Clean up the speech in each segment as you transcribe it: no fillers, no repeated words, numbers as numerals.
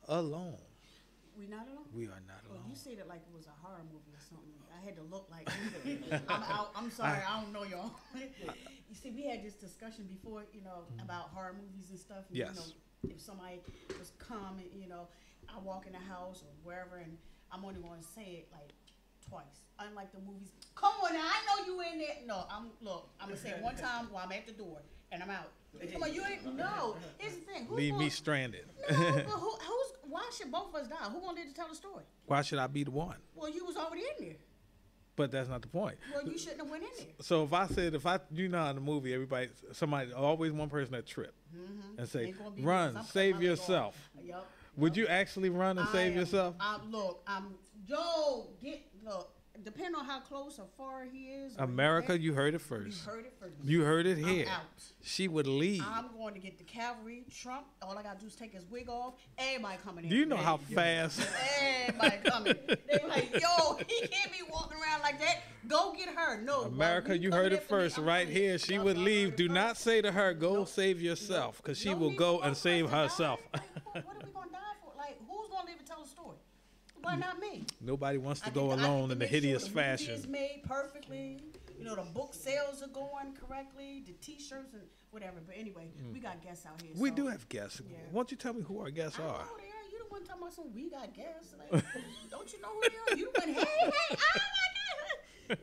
alone. We not alone? We are not Well, you alone. said it like it was a horror movie or something. I had to look like I'm out. I'm sorry, I don't know y'all. You see, we had this discussion before, about horror movies and stuff. And, Yes. if somebody was coming, I walk in the house or wherever, and I'm only going to say it like twice. Unlike the movies, come on now, I know you in there. No, I'm gonna say it one time while I'm at the door and I'm out. Come on, you ain't no. Here's the thing. Leave me stranded. No, but who's? Why should both of us die? Who gonna live to tell the story? Why should I be the one? Well, you was already in there. But that's not the point. Well, you shouldn't have went in there. So if in the movie, somebody, always one person that trip and say, Ain't gonna be run, me, 'cause I'm save cutting my leg yourself. off. Yup. Would you actually run and save yourself? Look. Depending on how close or far he is. America, you heard it first. You heard it first. You heard it here. I'm out. She would leave. I'm going to get the cavalry. Trump, all I gotta do is take his wig off. Everybody coming in. Do you know how fast? Everybody coming. They like, yo, he can't be walking around like that. Go get her. No. America, you heard it first right here. She would leave. Do not say to her, go save yourself, because she will go and save herself. What are we going to die for? Like, who's going to live and tell the story? Why not me? Nobody wants to go alone in the hideous fashion. The movie is made perfectly. The book sales are going correctly. The T-shirts and whatever. But anyway, we got guests out here. We do have guests. Yeah. Why don't you tell me who our guests I are? know they are. You the one talking about some we got guests. Like, don't you know who they are? You the one, hey, oh my God.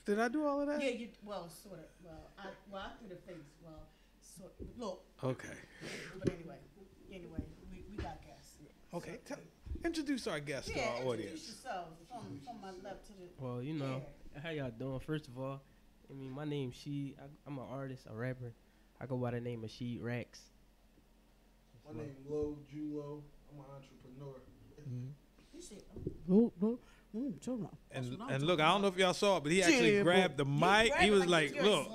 Did I do all of that? Yeah, sort of. Well, I threw the face. Look. Okay. But anyway, we got guests. Okay. Introduce our guests to our audience. Introduce yourself from my left to the. Well, how y'all doing? First of all, my name's She. I'm an artist, a rapper. I go by the name of She Rax. My name Lo Julo. I'm an entrepreneur. You said, and look, I don't know if y'all saw it, but he actually grabbed the mic. He was like, look,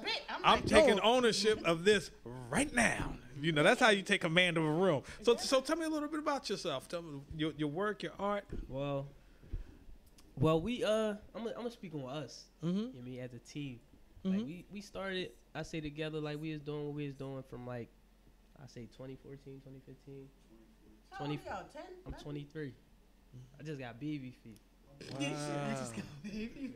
I'm taking ownership of this right now. That's how you take command of a room. So tell me a little bit about yourself. Tell me your work, your art. Well, we I'm gonna speak on us. As a team, like we started. I say together, like we was doing what we was doing from like I say 2014, 2015. How old are y'all? 10? I'm 23. I just got baby feet. Wow. I just got baby.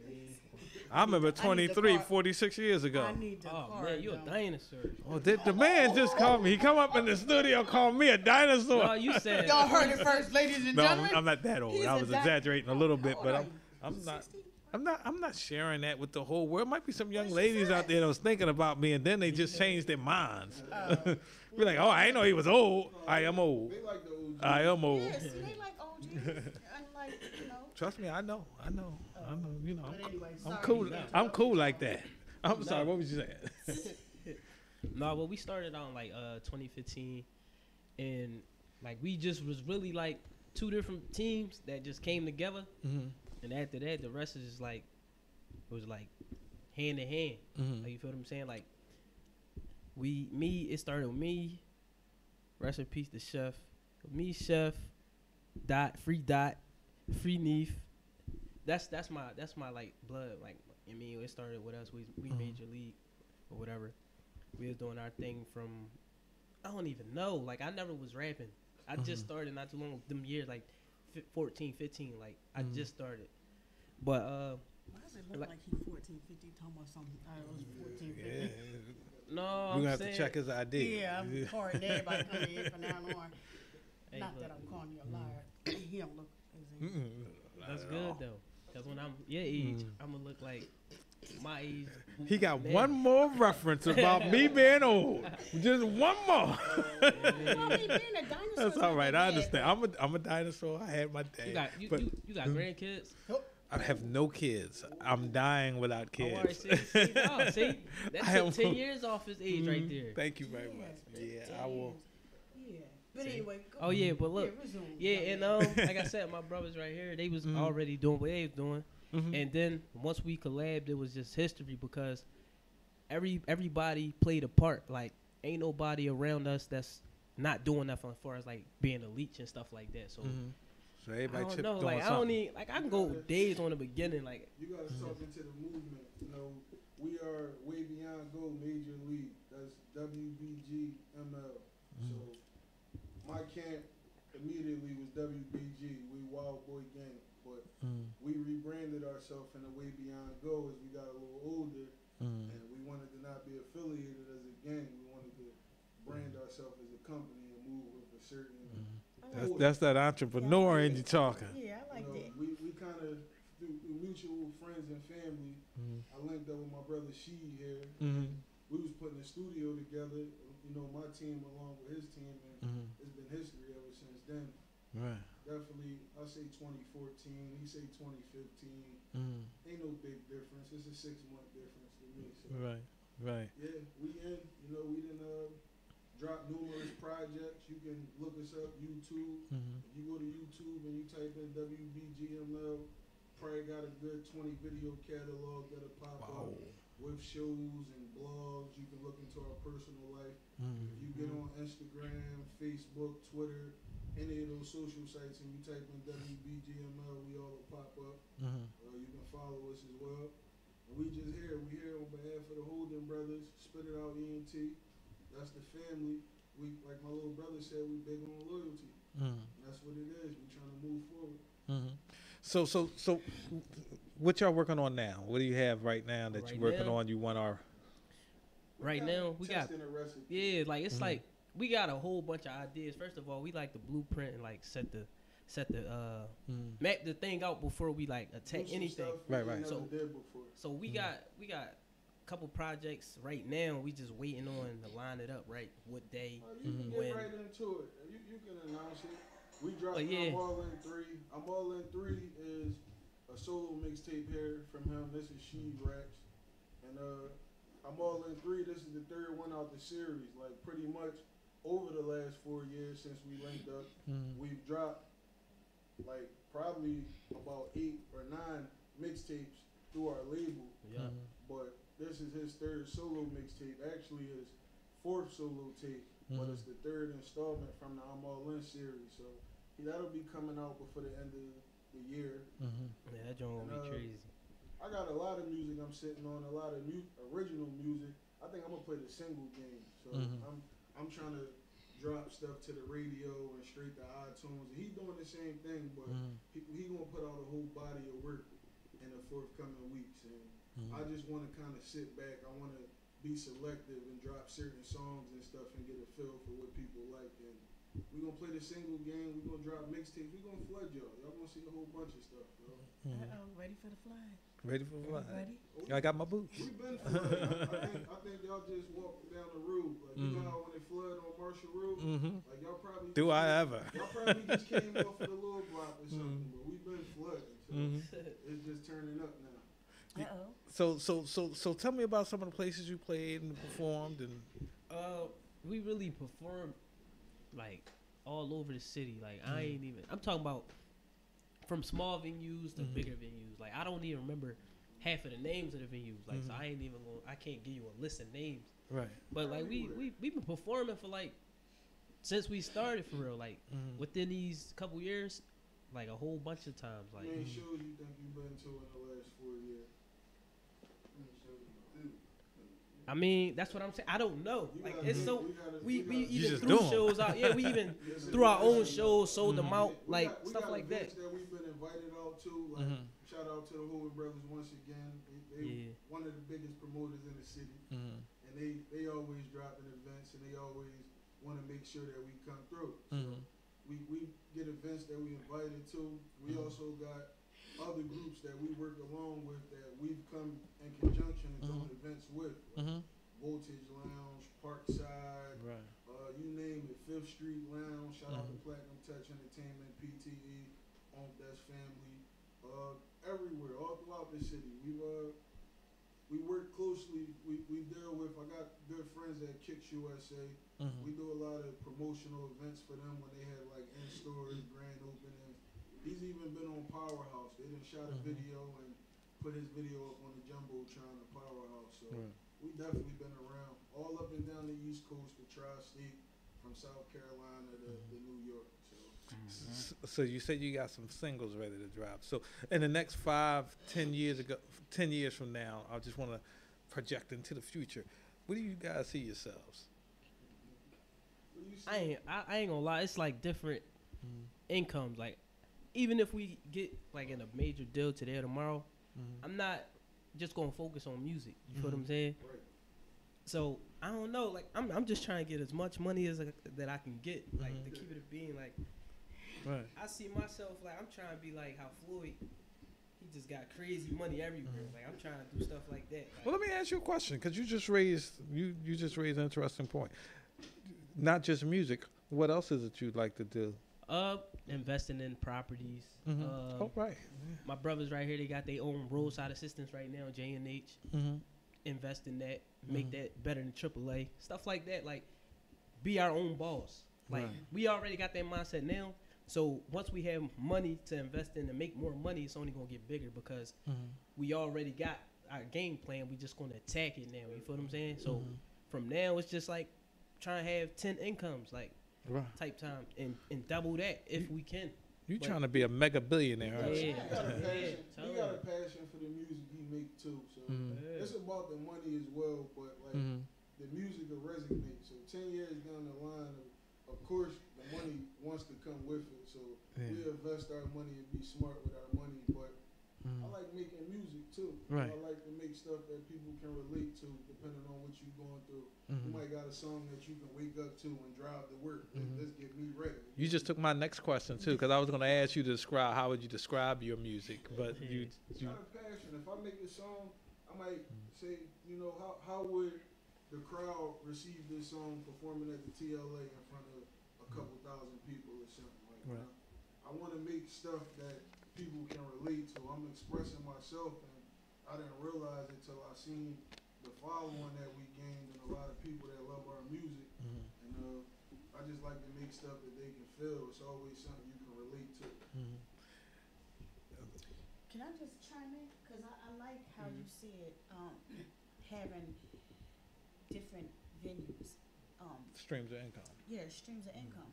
I remember 23, 46 years ago. I need the Oh man, you a dinosaur. Oh, the man just called me. He come up in the studio, called me a dinosaur. No, you said. Y'all heard it first, ladies and gentlemen. I'm not that old. He's I was exaggerating a little bit, but I'm not. 60? I'm not sharing that with the whole world. Might be some young ladies out there that was thinking about me, and then they just changed their minds. Be like, oh, I didn't know he was old. I am old. They like the OG. I am old. Yes, they like OGs. Unlike, Trust me, I know. But anyway, I'm cool. I'm cool like that. I'm sorry. What was you saying? No, well, we started on like 2015, and like we just was really like two different teams that just came together, and after that, the rest is just like it was like hand in hand. Like, you feel what I'm saying? Like it started with me. Rest in peace, the chef. Me, chef, free Neef. That's my like blood. Like it started with us. We major league or whatever. We was doing our thing from I don't even know. Like I never was rapping. I just started not too long. Them years like 14, 15. Like I just started. But why does it look like he 14, 15, talking about something? I was 14, 15. Yeah. No, We're gonna have to check his ID. Yeah, I'm calling everybody coming in from now on. Not that I'm calling you a liar. He don't look as that's good though. Cause when I'm your age, I'm gonna look like my age. He got one more reference about me being old. Just one more. Well, me being a dinosaur. That's all right. I understand. I'm a dinosaur. I had my day. You got grandkids? I have no kids. I'm dying without kids. See, that's 10 years off his age right there. Thank you very much. Yeah, I will. Yeah. But anyway, oh yeah, but look, and like I said, my brothers right here, they was already doing what they was doing, and then once we collabed, it was just history because everybody played a part. Like, ain't nobody around us that's not doing nothing as far as like being a leech and stuff like that. So. So everybody I don't know, like something. I don't need, like I can go days on the beginning, like. You gotta talk into the movement. We are way beyond gold, major league. That's WBG ML. So my camp immediately was WBG. We Wild Boy Gang, but we rebranded ourselves in the Way Beyond Go as we got a little older, and we wanted to not be affiliated as a gang. We wanted to brand ourselves as a company and move with a certain. That's that entrepreneur in you talking. Yeah, I like that. We kind of through mutual friends and family. I linked up with my brother She here. We was putting a studio together. You know, my team along with his team, and it's been history ever since then. Right. Definitely, I say 2014. He say 2015. Ain't no big difference. It's a 6-month difference to me. So. Right. Yeah, we in. You know, we done drop numerous projects. You can look us up YouTube. If you go to YouTube and you type in WBGML, probably got a good 20 video catalog that'll pop up with shows and blogs. You can look into our personal life. If you get on Instagram, Facebook, Twitter, any of those social sites, and you type in WBGML, we all will pop up. You can follow us as well. And we just here. We here on behalf of the Holden brothers. Spit It Out ENT. That's the family. We, like my little brother said, we big on loyalty. That's what it is. We trying to move forward. So, what y'all working on now? What do you have right now that you're working on? You want our right now we got a recipe. Yeah, like it's like we got a whole bunch of ideas. First of all, we like the blueprint and like set the map the thing out before we like attack anything. Right. So we got a couple projects right now. We just waiting on to line it up right. What day? You can get right into it. You can announce it. We dropped I'm All In 3. I'm All In 3 is a solo mixtape here from him. This is She Raps. And I'm All In 3, this is the third one out the series. Like pretty much over the last 4 years since we linked up, we've dropped like probably about 8 or 9 mixtapes through our label. But this is his third solo mixtape. Actually his fourth solo tape. But it's the third installment from the I'm All In series, so that'll be coming out before the end of the year. Yeah, that joint will be crazy. I got a lot of music I'm sitting on, a lot of original music. I think I'm gonna play the single game, so I'm trying to drop stuff to the radio and straight to iTunes. And he doing the same thing, but he gonna put out a whole body of work in the forthcoming weeks, and I just want to kind of sit back. I want to be selective and drop certain songs and stuff and get a feel for what people like. And we're going to play the single game. We're going to drop mixtapes. We're going to flood y'all. Y'all going to see a whole bunch of stuff, yo. Ready for the fly? Ready for the fly? Ready? I got my boots. We've been flooding. I think y'all just walked down the road. Like, you know how when they flood on Marshall Road? Like, y'all probably... Do I ever? Y'all probably just came off of the little block or something, but we've been flooding. So it's just turning up now. So tell me about some of the places you played and performed and. We really performed like all over the city. Like I'm talking about from small venues to bigger venues. Like I don't even remember half of the names of the venues. Like so I can't give you a list of names. Right. But like we've been performing for like since we started for real. Like within these couple years, like a whole bunch of times. Like how many shows you think you've been to in the last 4 years? I mean, that's what I'm saying. I don't know. Like it's so we even just threw shows out. Yeah, we even threw our own shows, sold them out, like stuff like that. that we've been invited out to. Like shout out to the Hood Brothers once again. They one of the biggest promoters in the city, and they always dropping events, and they always want to make sure that we come through. So we get events that we invited to. We also got other groups that we work along with that we've come in conjunction and doing events with. Like Voltage Lounge, Parkside, you name it, 5th Street Lounge, shout out to Platinum Touch Entertainment, PTE, That's Family, everywhere, all throughout the city. We work closely, we deal with, I got good friends at Kicks USA. We do a lot of promotional events for them when they have like in-stores, grand openings. He's even been on Powerhouse. They done shot a video and put his video up on the Jumbotron of Powerhouse. So we definitely been around all up and down the East Coast, the Tri-State, from South Carolina to New York. So you said you got some singles ready to drop. So in the next 5-10 years from now, I just want to project into the future. Where do you guys see yourselves? I ain't gonna lie. It's like different. incomes. Like, even if we get like in a major deal today or tomorrow, I'm not just gonna focus on music. You feel what I'm saying? Right. So I don't know. Like, I'm just trying to get as much money as that I can get. Like, to keep it a being. Like, I see myself like I'm trying to be like how Floyd. He just got crazy money everywhere. Like, I'm trying to do stuff like that. Like, well, let me ask you a question, because you just raised an interesting point. Not just music. What else is it you'd like to do? Investing in properties. Oh, right. My brothers right here, they got their own roadside assistance right now, J&H. Invest in that, make that better than AAA. Stuff like that. Like, be our own boss. Like, we already got that mindset now. So once we have money to invest in and make more money, it's only gonna get bigger because we already got our game plan. We just gonna attack it now. You feel what I'm saying? So from now, it's just like trying to have 10 incomes, like type time, and double that if we can. You trying to be a mega billionaire? He got a passion for the music he make too. So it's about the money as well, but like the music will resonate. So 10 years down the line, of course, the money wants to come with it. So we invest our money and be smart with our money. But I like making music too. Right. I like to make stuff that people can relate to, depending on what you're going through. You might got a song that you can wake up to and drive to work. Let's get me ready. You just took my next question too, because I was going to ask you to describe how would you describe your music, but you got a passion. If I make a song, I might say, you know, how would the crowd receive this song performing at the TLA in front of a couple thousand people or something like that. I want to make stuff that people can relate to. I'm expressing myself, and I didn't realize it till I seen the following that we gained and a lot of people that love our music. And I just like to make stuff that they can feel. It's always something you can relate to. Can I just chime in? Because I like how you said having different venues. streams of income. Yeah, streams of income.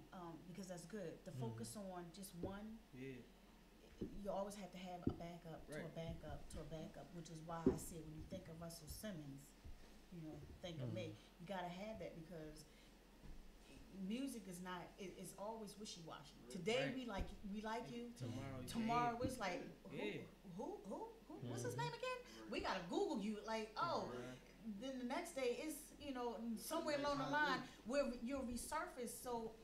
Because that's good. To focus on just one. You always have to have a backup to a backup to a backup, which is why I said when you think of Russell Simmons, you know, think of me. You gotta have that because music is not. It's always wishy-washy. Today we like you. Tomorrow it's like who? What's his name again? We gotta Google you. Like then the next day is somewhere along the line where you'll resurface. So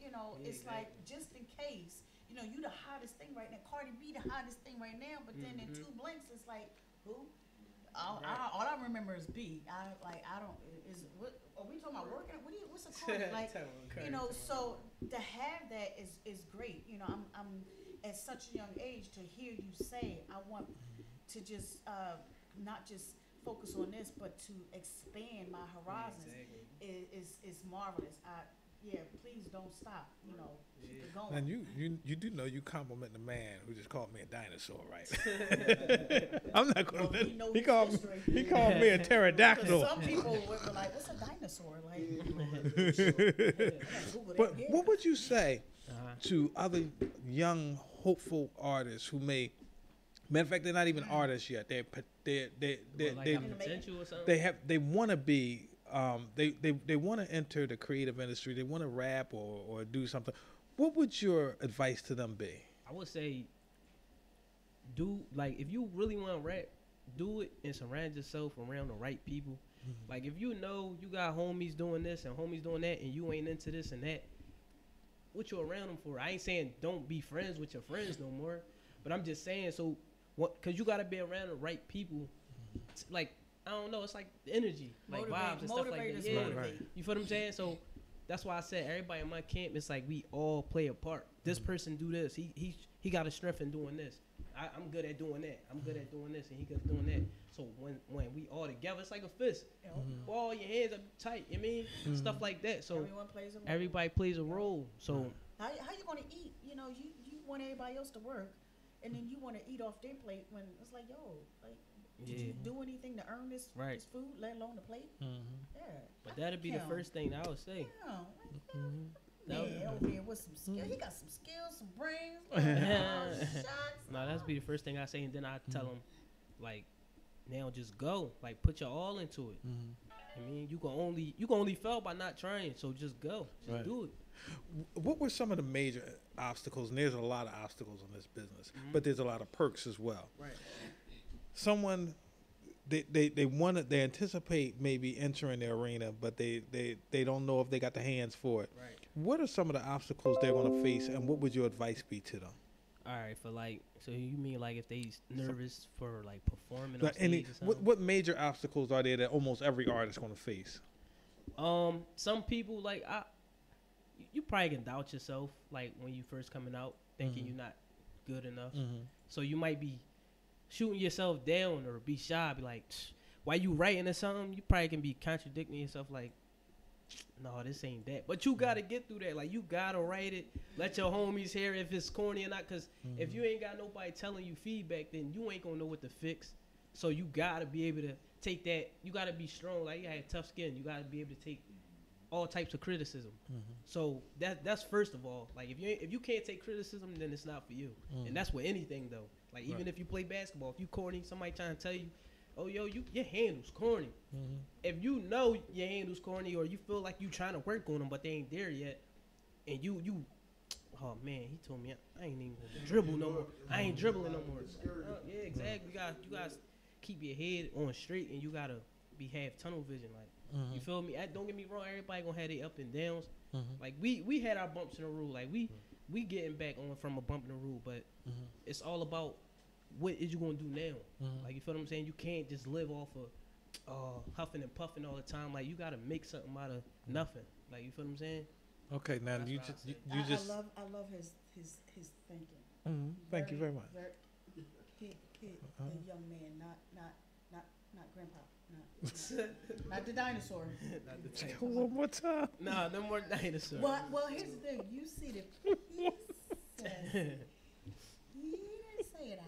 it's like just in case. You the hottest thing right now. Cardi B the hottest thing right now, but then in 2 blinks, it's like, who? All I remember is B. Are we talking about working? What's it called? Like, so to have that is great. I'm at such a young age to hear you say, I want to just, not just focus on this, but to expand my horizons is marvelous. Please don't stop. Keep it going. And you do know you compliment the man who just called me a dinosaur, right? I'm not going to. He called me a pterodactyl. Some people were like, "What's a dinosaur?" Like, but what would you say to other young, hopeful artists who may? Matter of fact, they're not even artists yet. They want to be. They want to enter the creative industry. They want to rap or do something. What would your advice to them be? I would say, if you really want to rap, do it and surround yourself around the right people. Like if you know you got homies doing this and homies doing that, and you ain't into this and that, what you around them for? I ain't saying don't be friends with your friends no more, but I'm just saying because you gotta be around the right people. Like. I don't know. It's like energy, like vibes and stuff like that. Yeah, you feel what I'm saying? So that's why I said everybody in my camp. It's like we all play a part. This person do this. He got a strength in doing this. I'm good at doing that. I'm good at doing this, and he good at doing that. So when we all together, it's like a fist. All your hands are tight. You mean stuff like that. So everybody plays a role. So how you gonna eat? You want everybody else to work, and then you want to eat off their plate when it's like did you do anything to earn this food, let alone the plate? Yeah. But that'd be the first thing I would say. Man, over here with some skill. He got some skills, some brains. Shots. No, that'd be the first thing I say, and then I tell him, like, now just go. Like, put your all into it. I mean, you can only fail by not trying. So just go, just do it. What were some of the major obstacles? And there's a lot of obstacles in this business, but there's a lot of perks as well. Right. Someone they anticipate maybe entering the arena, but they don't know if they got the hands for it. Right. What are some of the obstacles they're going to face, and what would your advice be to them? All right, for like, so you mean like if they nervous for like performing on Like stage or something? what major obstacles are there that almost every artist going to face? Some people like you probably can doubt yourself like when you first coming out, thinking you're not good enough. So you might be shooting yourself down or be shy, be like, why you writing or something? You probably can be contradicting yourself like, no, this ain't that. But you got to get through that. Like, you got to write it. Let your homies hear if it's corny or not. Because if you ain't got nobody telling you feedback, then you ain't going to know what to fix. So you got to be able to take that. You got to be strong. Like, you have tough skin. You got to be able to take all types of criticism. So that's first of all. Like, if you can't take criticism, then it's not for you. And that's with anything, though. Like, even if you play basketball, if you corny, somebody trying to tell you, oh, yo, your handle's corny. If you know your handle's corny or you feel like you trying to work on them, but they ain't there yet, and you, oh, man, he told me I ain't even gonna dribble no more. I ain't dribbling no more. Yeah, exactly. You guys keep your head on straight, and you got to have tunnel vision. Like, you feel me? Don't get me wrong. Everybody going to have their up and downs. Like, we had our bumps in the road. Like, we getting back on from a bump in the road, but it's all about what is you gonna do now? Like, you feel what I'm saying? You can't just live off of huffing and puffing all the time. Like, you gotta make something out of nothing. Like, you feel what I'm saying? Okay, now That's you what just I you just. I love his thinking. Thank you very much. Kid, the young man, not grandpa, not the dinosaur. Not the tank. One more time. Nah, no more dinosaurs. Well, here's the thing. You see the pieces. He didn't say it.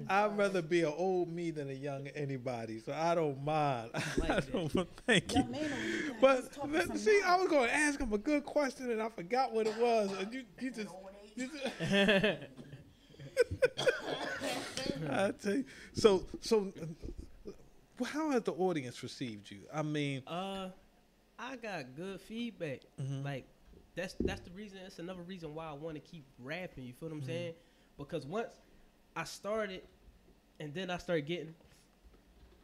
I'd rather be an old me than a young anybody, so I don't mind. I don't. Thank you. But see, I was going to ask him a good question and I forgot what it was. And you just I tell you. So how has the audience received you? I mean, I got good feedback. Like, that's the reason. That's another reason why I want to keep rapping. You feel what I'm saying? Because once I started, and then I started getting,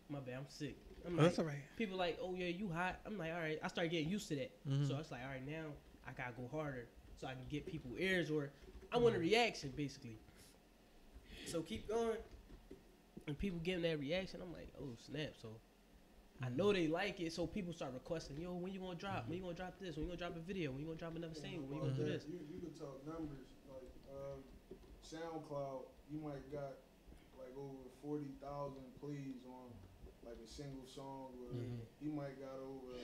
my bad, I'm sick. I'm like, that's all right. People like, oh yeah, you hot. I'm like, all right. I started getting used to that. So it's like, all right, now I gotta go harder so I can get people ears, or I want a reaction basically. So keep going, and people getting that reaction. I'm like, oh snap. So I know they like it, so people start requesting, yo, when you gonna drop? When you gonna drop this? When you gonna drop a video? When you gonna drop another single? When you gonna do this? You can talk numbers. Like, SoundCloud, you might got like over 40,000 plays on like a single song, or you might got over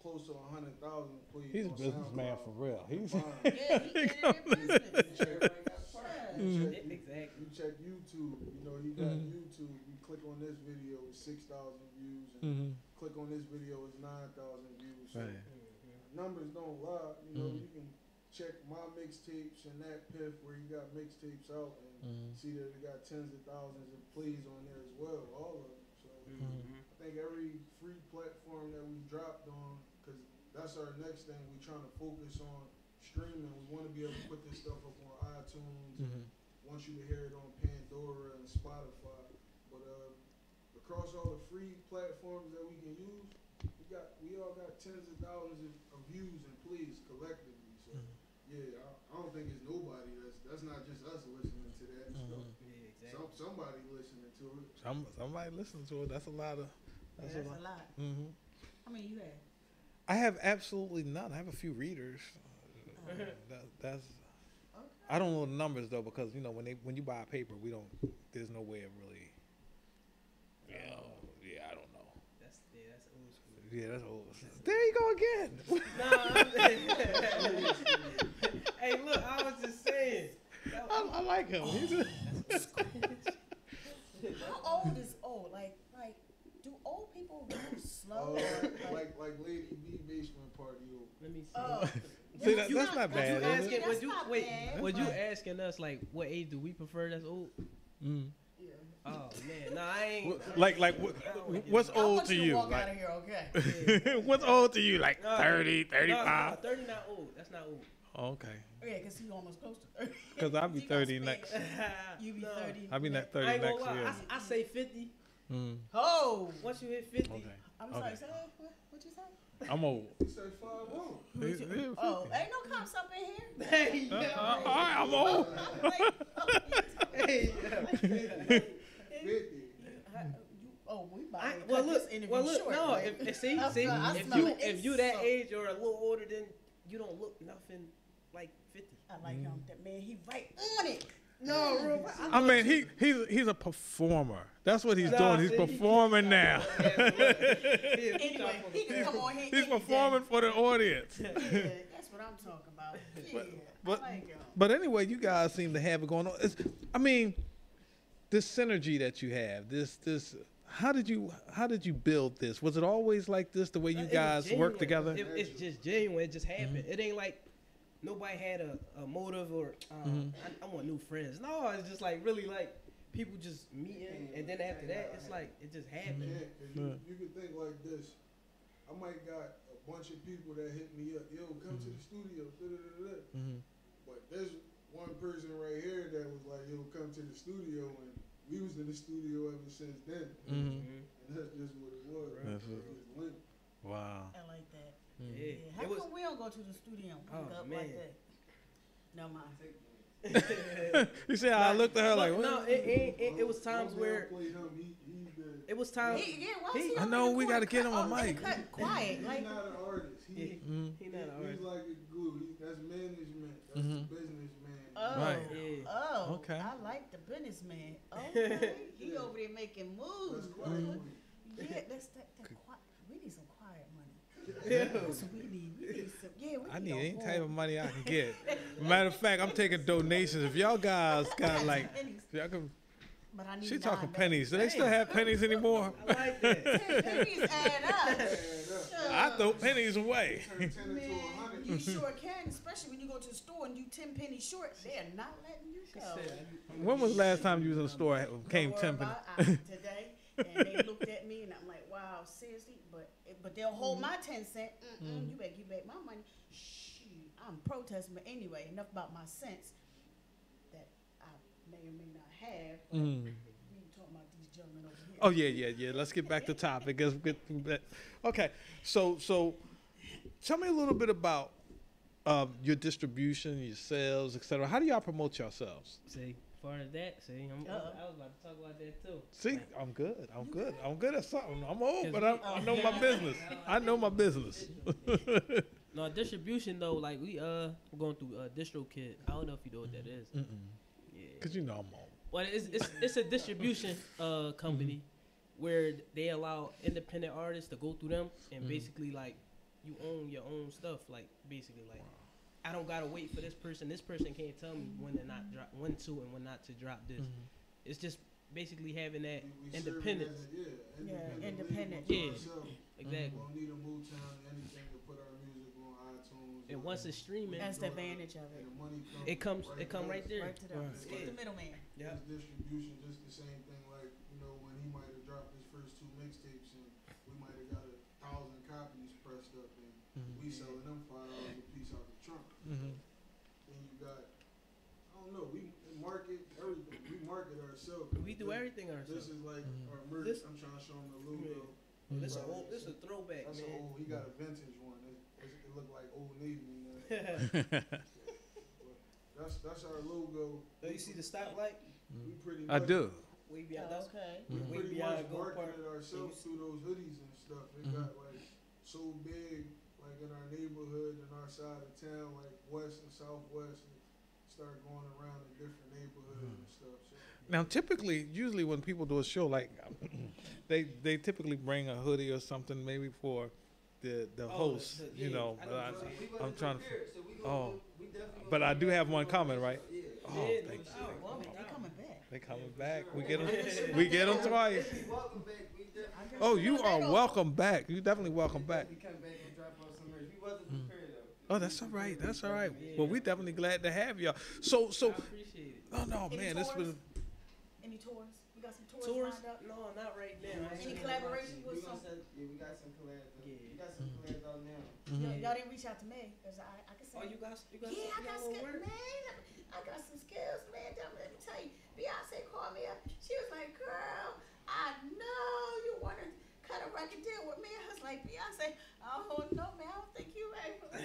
close to 100,000 plays. He's on a businessman SoundCloud. for real. He's Exactly. You check YouTube, you got YouTube, you click on this video, it's 6,000 views, and click on this video, it's 9,000 views. So numbers don't lie, you can check my mixtapes and that Piff where you got mixtapes out and see that it got tens of thousands of plays on there as well, all of them. So I think every free platform that we dropped on, because that's our next thing, we trying to focus on streaming. We want to be able to put this stuff up on iTunes. Want you to hear it on Pandora and Spotify. But across all the free platforms that we can use, we all got tens of thousands of views and plays collectively. So yeah, I don't think it's nobody that's not just us listening to that. So exactly. Somebody listening to it. somebody listening to it. That's a lot of. That's a lot. How many you have? I have absolutely none. I have a few readers. That's. I don't know the numbers though, because when you buy a paper, there's no way of really. Yeah, I don't know. That's old school. Yeah, that's old. There you go again. Hey, look, I was just saying. I like him. How old is old? Like, do old people rap slow? Like Lady B basement party. Let me see. Oh. See, that's not bad. Was you asking us like what age do we prefer that's old? Yeah. Oh man, nah, I ain't. Like what's I old want to you to you? walk out of Like, here, okay? what's old to you? Like Nah, 30, Nah, 35? 30 not old. That's not old. Okay. Yeah, because he almost close to 30. Because I'll be You gonna 30 spend- next. You be No. 30. I'll be next. 30 I ain't gonna next lie. year. I say 50. Mm. Oh! Once you hit 50, Okay. I'm sorry, Okay. say what you say? I'm old. He said 5-0. Oh, ain't no cops up in here. hey, All right, I'm old. hey, 50. Oh, we about to well cut look, this interview short. no. right? See, I if smell you it. if you that age or a little older, then you don't look nothing like 50. I like him. That man, he right on it. No, real. I mean, he's a performer. That's what he's Nah, doing. He's see, performing now. Anyway, he can come on here. He's any day. performing for the audience. Yeah, that's what I'm talking about. Yeah, But I like him. but anyway, you guys seem to have it going on. I mean, this synergy that you have. This. How did you build this? Was it always like this? The way you It was guys work genuine. together? It's just genuine. It just happened. It ain't like nobody had a motive or I want new friends. No, it's just like really like people just meeting, and then after that, it's like it just happened. Yeah, 'cause you could think like this. I might got a bunch of people that hit me up. Yo, come to the studio. But there's one person right here that was like, yo, come to the studio, and we was in the studio ever since then. And that's just what it was. That's It it. was linked. Wow. I like that. Yeah, Yeah. How it was. come we don't go to the studio and pick Oh, up man. like that? No mind. You see how I looked at her like, what? No, it was times Don't where downplay him. He's the. it was times. Why is he I over know in the we corner gotta get him a in the mic. cut quiet. He's Like, not an artist. He not an He's artist. like a glue. That's management. That's the businessman. oh, Right. Yeah. oh, Okay. I like the businessman. Okay, he over there making moves. That's quiet money. Yeah, that's that quiet. We need some quiet money. Yeah. That's what we need. We need some. Yeah, we I need need a any whole- type of money I can get. Matter of fact, I'm taking donations. If y'all guys got like, pennies, y'all can, but I need she talking 9 pennies. Do they still have pennies anymore? I like that. Pennies add up. I throw pennies away. Turn 10 into Man, 100. you sure can, especially when you go to the store and you 10 pennies short. They're not letting you go. When was the last time you was in the store? Came Don't worry 10 pennies. about it. Today, and they looked at me, and I'm like, wow, seriously? But they'll hold my 10 cent. You better give back my money. Shoot, I'm protesting, but anyway, enough about my cents that I may or may not have. But we talking about these gentlemen over here. Oh yeah. Let's get back to topic. Okay, so tell me a little bit about your distribution, your sales, etc. How do y'all promote yourselves? See, part of that. See, I was about to talk about that too. See, I'm good. I'm good at something. I'm old, but I know my business. I know my business. No, distribution though, like we're going through DistroKid. I don't know if you know what that is. Yeah. Cause you know I'm old. Well, it's a distribution company where they allow independent artists to go through them and basically like you own your own stuff. Like basically like I don't gotta wait for this person. This person can't tell me when to not drop, when to and when not to drop this. It's just basically having that We independence. serve it as Yeah, independent. Yeah. We Exactly. don't need a Motown or anything to put our music on iTunes. And once it's streaming, That's the advantage of And it. the money it comes right there. Right to them. Skip the middleman. Yeah. His distribution, just the same thing. Like when he might have dropped his first 2 mixtapes, and we might have got 1,000 copies pressed up, and we selling them $5 a piece out the trunk. Then you got, I don't know, we market everything. We market ourselves. We do everything This ourselves. is like our merch. This- I'm trying to show him the logo. This a throwback, That's man. old. He got a vintage one. It look like Old Navy now. That's our logo. Oh, you see the stoplight? We pretty I much, do. We be out. That's Okay. We way pretty beyond much Go Park. marketed ourselves through those hoodies and stuff. It got like so big, like in our neighborhood and our side of town, like west and southwest, and start going around in different neighborhoods and stuff. So Now, usually when people do a show, like they typically bring a hoodie or something, maybe for the host, yeah, I know what you're saying. I'm trying to. Oh, but I do have one comment, right? Oh, Yeah, thank you. Oh, well, they coming back. They coming back. We get them. We get them twice. Welcome back. We definitely Oh, you are welcome back. You definitely welcome back. we come back and drop off some merch. We wasn't prepared though. Oh, that's all right. That's all right. Well, we definitely glad to have y'all. So I appreciate it. oh no, Any man, this tours? been Any tours? We got some tours Tours? lined up. No, not right now. Any collaboration We with gonna some? set, yeah, we got some collabs. Yeah. We got some collabs out now. Y'all didn't reach out to me because I can say. Oh, you got Yeah, I got some skills, work? man. I got some skills, man. Let me tell you, Beyonce called me up. She was like, "Girl, I know you want to cut a record deal with me." I was like, "Beyonce, oh no, man, I don't think you ready for me."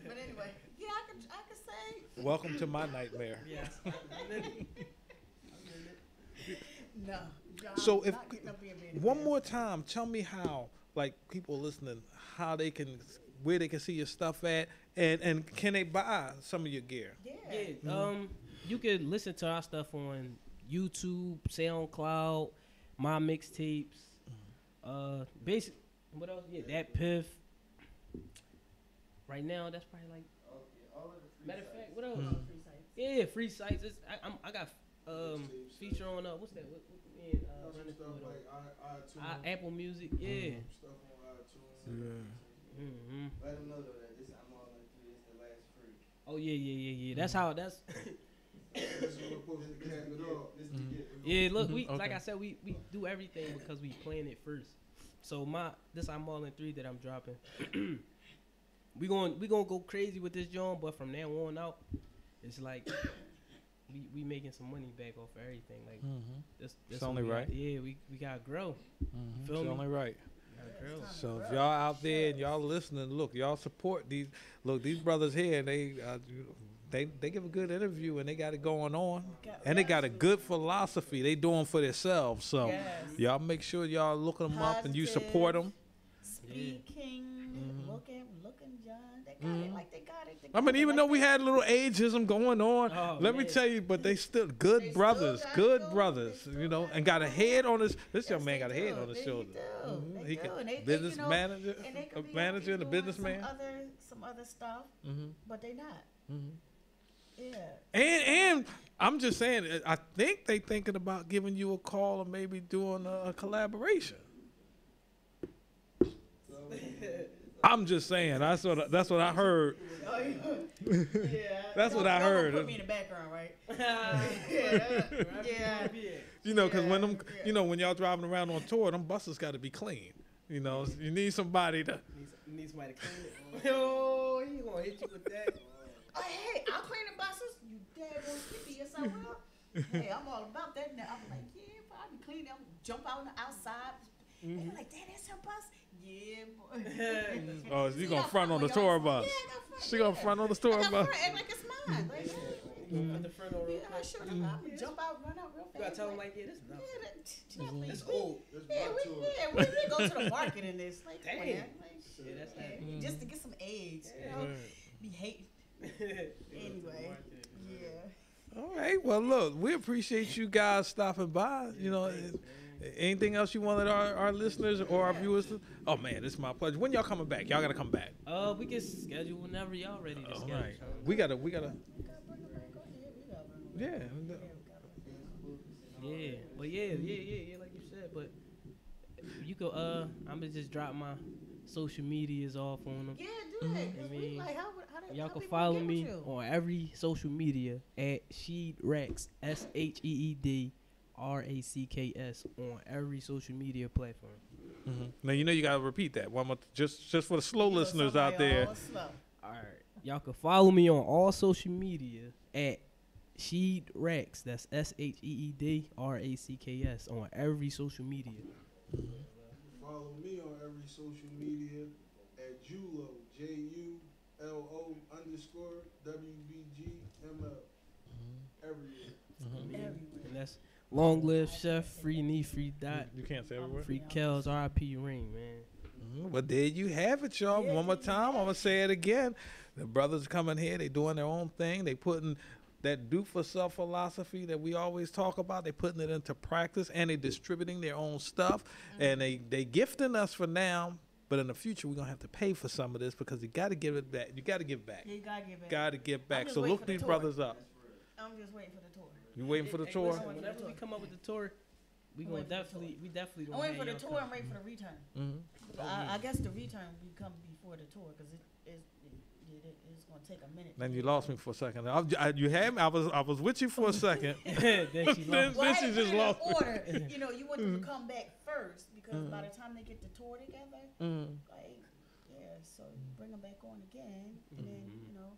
But anyway, yeah, I could say. Welcome to my nightmare. Yes. No. So I'm if not getting up here being one embarrassed. more time, tell me how, like people listening, how they can, where they can see your stuff at, and can they buy some of your gear? Yeah. Yeah. You could listen to our stuff on YouTube, SoundCloud, my mixtapes. Basic. What else? Yeah, that Piff. Right now, that's probably like. Oh, yeah, all of the free Matter of sites. fact, what else? Free sites. Yeah, free sites. I got feature on what's that? What man, Got some running stuff through it like iTunes. Apple Music. Yeah. Stuff on iTunes. Mm-hmm. Let them know though that this I'm all in 3. It's the last free. Oh yeah. That's how. That's This is what we're supposed to cap it off. This the gift. yeah. Look, we Okay. like I said, we do everything because we plan it first. So this I'm all in 3 that I'm dropping. we gonna go crazy with this joint, but from now on out, it's like we making some money back off of everything. Like this It's what only we got- right. Yeah, we gotta grow. It's Feel me? only right. Gotta grow. So if y'all out there and y'all listening, look, y'all support these. Look, these brothers here, they give a good interview and they got it going on, and they got a good philosophy. They doing for themselves. So Yes. y'all make sure y'all look them up and you support them. Speaking, looking, John. They got it like they got it. I mean, even though we had a little ageism going on, Oh, let me man. tell you, but they still good They still brothers, got it good going. brothers, They you still know, got and it got a going. head on his. This young Yes, man they got a head do. on his They shoulder. do. They He do. can And they, business you know, manager, and they a could be manager, and a doing businessman. some other stuff, but they not. Yeah. And I'm just saying, I think they thinking about giving you a call or maybe doing a collaboration. I'm just saying. That's what I heard. Oh, yeah. That's what I Y'all gonna heard. Put me in the background, right? Yeah. You know, because when Yeah, them, yeah. you know, when y'all driving around on tour, them buses got to be clean. You know, you need somebody to. Need somebody to clean it. Oh, he gonna hit you with that. Oh, hey, I'll clean the buses. You daggone skippy. Yes, I will. Hey, I'm all about that now. I'm like, yeah, bro, I be cleaning. I'm jump out on the outside. They be like, Dad, that's her bus. Yeah, boy. Oh, See, you I gonna front on the when tour y'all- bus? Yeah, I got front. She gonna front on the tour I got bus? front, act like it's mine. Like, Put the front on real yeah, I quick. should have. I'm gonna jump out, run out real fast. You gotta tell him like, yeah, this is yeah, nothing. that, It's we- old. That's Yeah, my tour. we go to the market in this. Like, come on, Dang. man. Like, Yeah, that's yeah, just to get some eggs. You know, be hating. Anyway, yeah. All right. Well, look, we appreciate you guys stopping by. You know, anything else you wanted our listeners or our viewers to? Oh man, this is my pleasure. When y'all coming back? Y'all gotta come back. We can schedule whenever y'all ready to All schedule. right. We gotta. We gotta bring them back. Go ahead. We gotta bring them back. Yeah. Yeah, but yeah, like you said. But you could, I'm gonna just drop my social medias off on them. Yeah, do that. 'Cause I we mean, like, how Y'all how can we follow gonna get me with you? on every social media at Sheed Rex, SheedRacks on every social media platform. Now you know you gotta repeat that one more, just for the slow You know, listeners somebody out there. all slow. All right, y'all can follow me on all social media at Sheed Rex. That's SheedRacks on every social media. Follow me on every social media at Julo, JULO _WBGML. Everywhere. And that's Long Live Chef, Free Knee, Free Dot, You can't say everywhere. Free Kells, RIP Ring, man. Well, there you have it, y'all. Yeah, One more there you time, I'm have gonna say it again. The brothers coming here, they doing their own thing. They putting that do for self philosophy that we always talk about. They putting it into practice, and they distributing their own stuff. And they gifting us for now, but in the future we're gonna have to pay for some of this because you got to give it back. You got to give back. You gotta get back. Got to give back. just So waiting look for the these tour. brothers up. I'm just waiting for the tour. You waiting for the Hey, tour? listen, whenever we come up with the tour, we I'm gonna waiting for the definitely, I'm gonna waiting for have the y'all tour come. and waiting for the return. Mhm. I guess the return will come before the tour because it is. Yeah. It's gonna take a minute. Then you lost me for a second. You had me. I was with you for a second. Then she lost. Then she just lost. Order. You know, you want them to come back first because by the time they get the tour together, like, yeah, so bring them back on again, and then you know,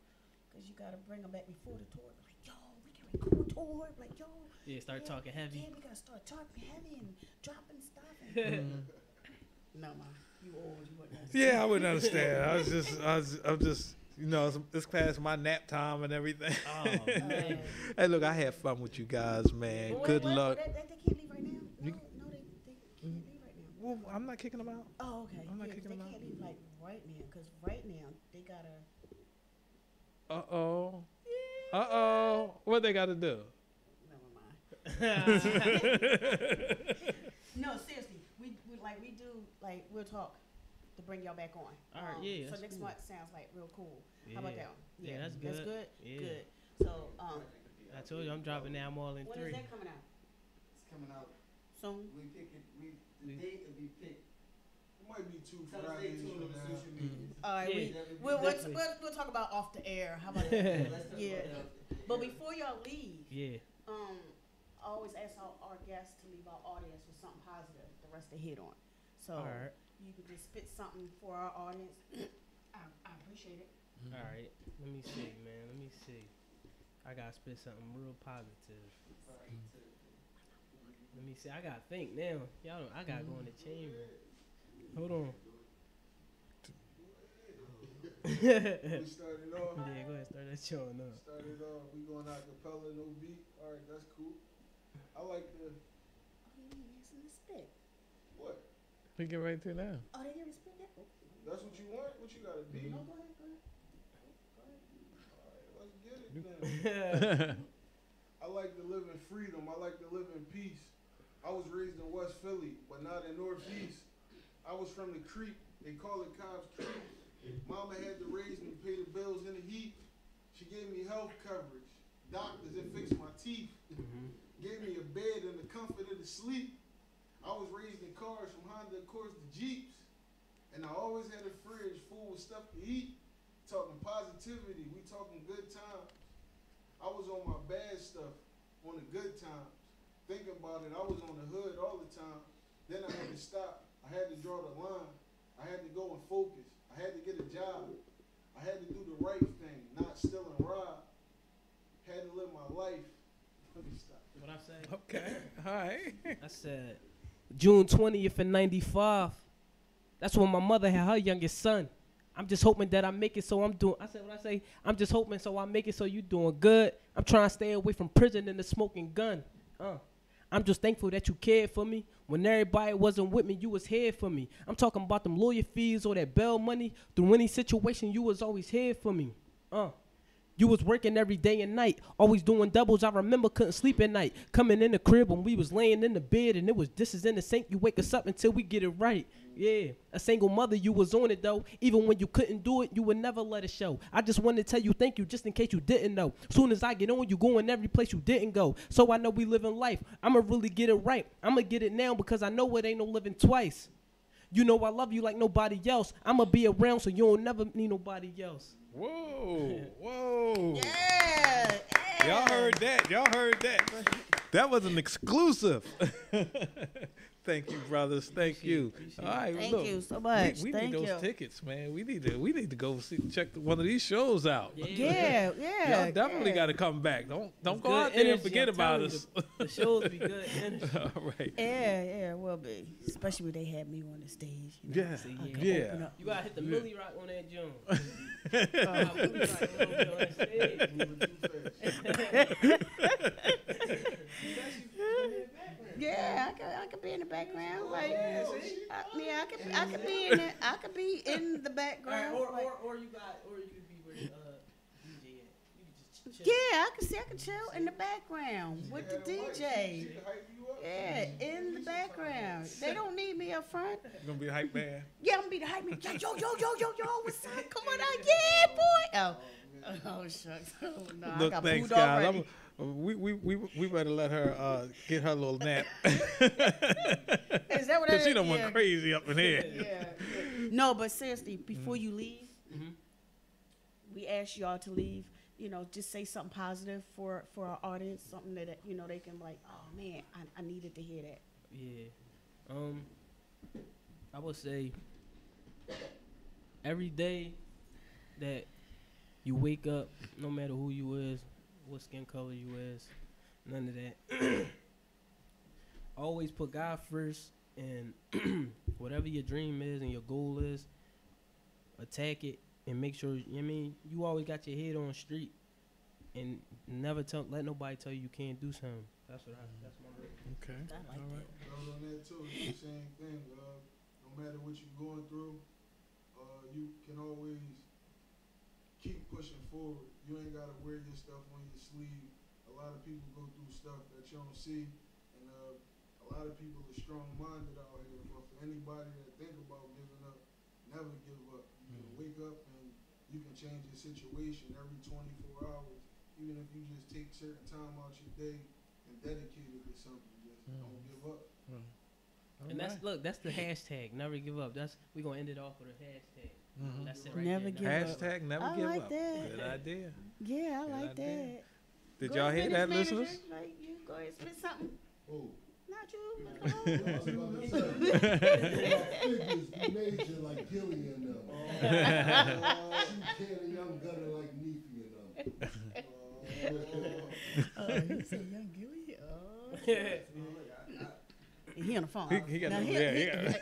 because you gotta bring them back before the tour. Like, yo, we can record tour. Like, yo. Yeah, start talking heavy. Yeah, we gotta start talking heavy and dropping stuff. And no, ma, you old. You wouldn't understand. Yeah, I wouldn't understand. I'm just, you know, it's past my nap time and everything. Oh man. Hey, look, I had fun with you guys, man. But Good wait, luck. They can't leave right now. No, they can't leave right now. Well, I'm not kicking them out. Oh, okay. I'm not Yeah, kicking they them out. can't leave like right now, because right now they gotta. What they got to do? Never mind. No, seriously, we do we'll talk to bring y'all back on. All right, yeah, So that's next cool. month sounds like real cool. How about that one? Yeah, that's That's good. good. Yeah. Good. So I told you I'm dropping now. I'm all in when 3. is that coming out? It's coming out. Soon. We pick it. The date will be picked. It might be 2 So stay Fridays tuned from on the now. social media. All right. Yeah, We'll definitely. talk about off the air. How about that? Let's talk Yeah. about that. But before y'all leave, Yeah. I always ask our guests to leave our audience with something positive the rest of the hit on. So All right. you could just spit something for our audience. I appreciate it. All right. Let me see, man. Let me see. I gotta spit something real positive. Let me see. I gotta think now. Y'all don't, I gotta go in the chamber. Hold on. We started off. Yeah, go ahead. Start that show now. Started off. We going acapella, no beat. All right, that's cool. I like the Oh, you ain't asking to spit. what? We get right to now. Oh, they didn't spit that? Oh, That's what you want? What you got to beat? no, go ahead. All right, let's get it then. Yeah. I like to live in freedom. I like to live in peace. I was raised in West Philly, but not in Northeast. I was from the creek. They call it Cobb's Creek. Mama had to raise me, pay the bills in the heat. She gave me health coverage, doctors that fixed my teeth, gave me a bed and the comfort of the sleep. I was raised in cars from Honda Accords to Jeeps, and I always had a fridge full with stuff to eat. Talking positivity, we talking good times. I was on my bad stuff, on the good times. Thinking about it, I was on the hood all the time. Then I had to stop. I had to draw the line. I had to go and focus. I had to get a job. I had to do the right thing, not steal and rob. Had to live my life. Let me stop. What I say? Okay. All right. I said June 20th in 95. That's when my mother had her youngest son. I'm just hoping that I make it, so I'm doing. I said what I say. I'm just hoping so I make it, so you doing good. I'm trying to stay away from prison and the smoking gun. I'm just thankful that you cared for me. When everybody wasn't with me, you was here for me. I'm talking about them lawyer fees or that bail money. Through any situation, you was always here for me. You was working every day and night, always doing doubles. I remember couldn't sleep at night. Coming in the crib when we was laying in the bed and it was dishes in the sink. You wake us up until we get it right. Yeah, a single mother, you was on it though. Even when you couldn't do it, you would never let it show. I just wanted to tell you thank you just in case you didn't know. Soon as I get on, you going every place you didn't go. So I know we living life. I'ma really get it right. I'ma get it now because I know it ain't no living twice. You know I love you like nobody else. I'ma be around so you don't never need nobody else. Whoa. Whoa. Yeah. Y'all heard that. Y'all heard that. That was an exclusive. Thank you, brothers. Thank you. All right, Thank look, you so much. We Thank need those you. tickets, man. We need to go check one of these shows out. Yeah. Y'all definitely got to come back. Don't It's go good out there and energy, forget I'm about telling us. you. The shows be good energy. All right. Yeah, it will be. Especially when they had me on the stage. You know? Yeah. See, I can Yeah. open up. You gotta hit the Millie Rock on that joint. Millie Rock on that stage. Moving too fast. Yeah, I could be in the background. Like, I could be in it. I could be in the background. like- Or you could be where DJ at. You could just chill. Yeah, I could chill in the background with the She DJ. can hype you up. Yeah, in the background. They don't need me up front. You gonna be a hype man? Yeah, I'm gonna be the hype man. Yo, what's up? Come on out, yeah, boy. Oh, shucks. Oh, no, I Look, got thanks, booed guys. already. We better let her get her little nap. Is that what Cause she it done is? went crazy up in here. Yeah. No, but seriously, before you leave, we ask y'all to leave, you know, just say something positive for our audience, something that, you know, they can be like, oh man, I needed to hear that. Yeah. I would say every day that you wake up, no matter who you is, what skin color you is, none of that. Always put God first, and whatever your dream is and your goal is, attack it and make sure, I mean, you always got your head on street, and never let nobody tell you can't do something. That's my rule. Okay. I like All right. On that too, it's the same thing. No matter what you're going through, you can always keep pushing forward. You ain't gotta wear your stuff on your sleeve. A lot of people go through stuff that you don't see, and a lot of people are strong-minded out here. But for anybody that think about giving up, never give up. You can wake up and you can change your situation every 24 hours, even if you just take certain time out your day and dedicate it to something. Just don't give up. And that's the hashtag. Never give up. We gonna end it off with a hashtag. That's it right Never there. give up. Hashtag never I give like up. that. Good idea. Yeah, I Good like idea. that. Did Go y'all ahead, hear that, Miss listeners? Manager. Like, you go ahead and spit something. Oh. Not you. Figures major like Gilly and them. She can a young gunner like Neefy and them. He said young Gilly. He on the phone. He got now, yeah.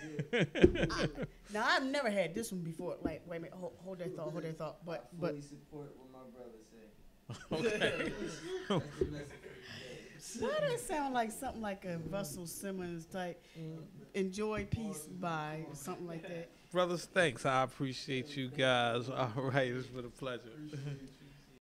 Now I've never had this one before. Like, wait a minute, hold that thought. But I fully support what my brother said. Okay. That's the message. why does it sound like something like a Russell Simmons type? Enjoy peace by something like that. Brothers, thanks. I appreciate you guys. All right, it's been a pleasure. Appreciate